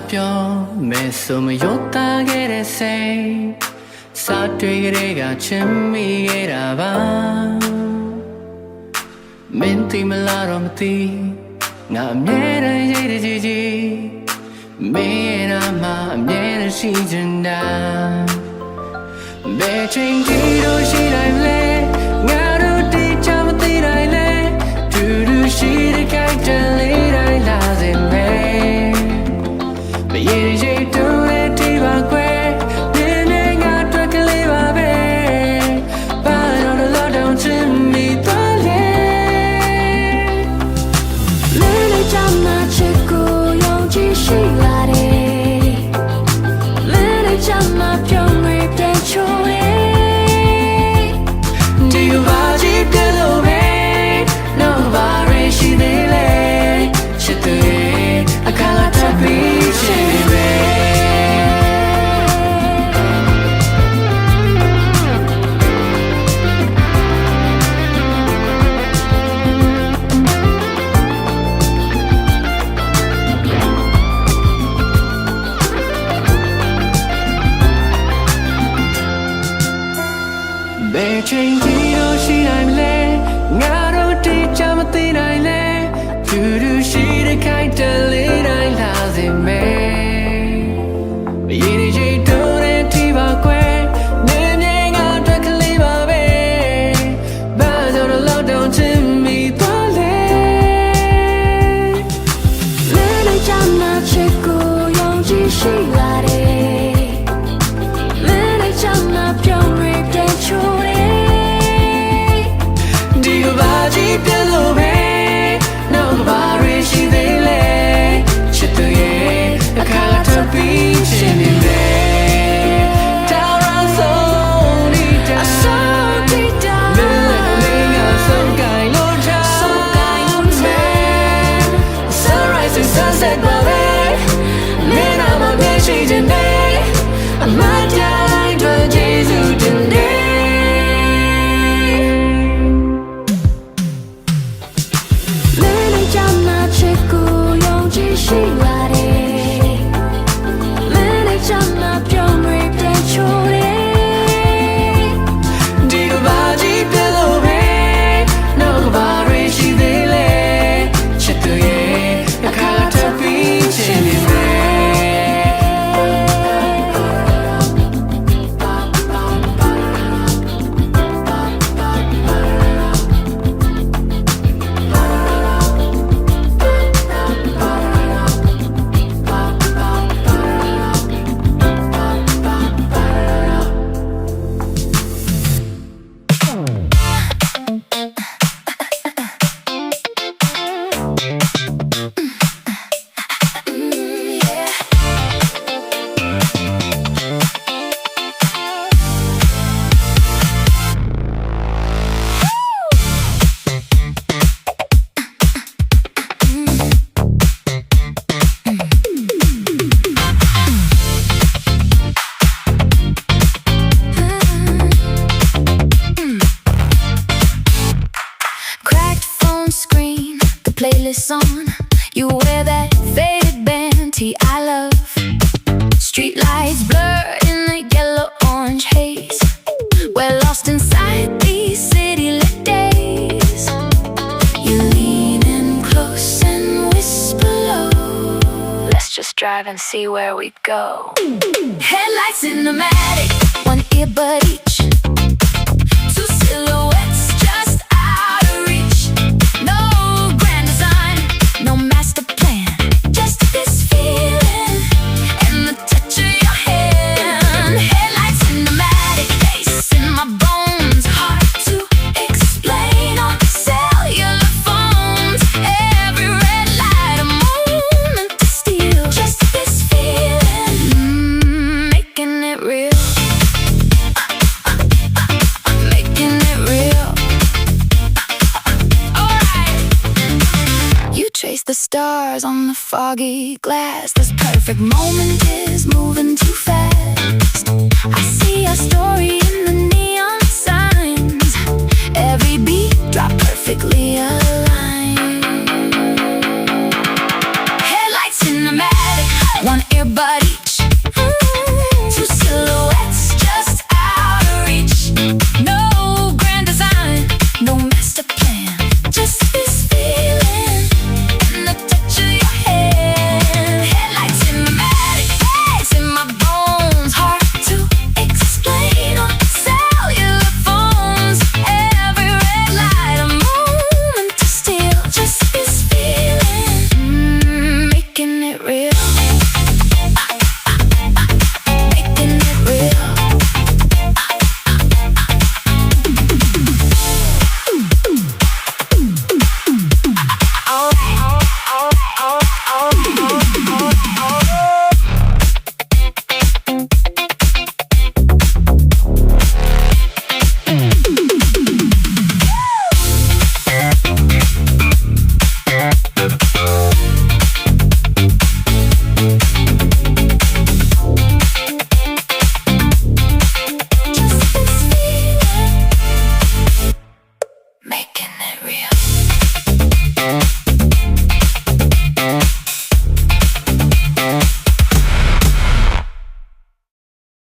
ပြောမယ်ဆိုမရောသားခဲ့တဲ့စိတ်စာတွေ့ကြတဲ့ကချင်မိခဲ့တာပါမင်းသိမလားတော့မသိငါအမြဲတမ်းရေးတဲ့ကြီးမင်းရဲ့နာမအမြဲတမ်းရှိချင်တာဘယ်ချိန်ဒီလိုရှိတိုင်းလဲငါတို့ဒီချမသိတိုင်းလဲတူတူရှိတဲ့ခိုက်တလေးတိုင်းလာစေမယ်မရေရေတူတဲ့ဒီပါခွဲနင်းနေငါတွေ့ကလေးပါပဲဘာလို့တော့တော့ချင်မိတော့လဲလဲလေချမ်းမချစ်ကိုယုံကြည်ရှိလာတယ်လဲလေချမ်းမပြုံးရတဲ့ချိုးဘယ်ချိန်ဒီလိုရှိနိုင်လဲငါတို့ဒီချမသိနိုင်လဲသူတို့ရှိတဲ့ခိုက်တလေးတိုင်းလာစေမယ်မရေရေတူတဲ့ဒီပါကွယ်နေမြင်ငါအတွက်ကလေးပါပဲဘာလို့တော့တော့ချင်မိတော့လဲလဲလေချမ်းမချစ်ကိုယုံကြည်ရှိလာတယ်လဲလေချမ်းမပြုံးရတဲ့ချိုးပြလို့ပဲနောက်ကဘာရရှိသေးလဲချစ်သူရဲ့အခါထပ်ပြီးချင်နေတယ်တောင်းရဆုံးနေတာဆုံးနေတာမင်းကဆုံးကိုင်းလို့ထားဆုံးကိုင်းလို့ထား Sunrise and sunset ပါပဲမင်းအမနဲ့ရှိတဲ့နေ့အမတိုင်းတွေ့ကျေးဇူးတင်တယ်ရှိလာတယ်လဲလေချမ်းမပြုံးရတဲ့ချိုးဒီကဘာကြီးပြလို့ပဲနောက်ကဘာရရှိသေးလဲချစ်သူရဲ့အခါထပ်ပြီးချင်နေမယ်playlist on. You wear that faded band tee I love. Street lights blurred in the yellow orange haze. We're lost inside these city lit days. You lean in close and whisper low. Let's just drive and see where we go. Headlights in the Matic, one earbud each. Two silhouettes just out of reach. No master plan, just this feeling and the touch of your hand. Headlights in the Matic, bass in my bones, hard to explain on cellular phones. Every red light a moment to steal, just this feeling, making it real, making it real. Trace the stars on the foggy glass. This perfect moment is moving too fast. I see our story in the neon signs. Every beat drop perfectly aligned.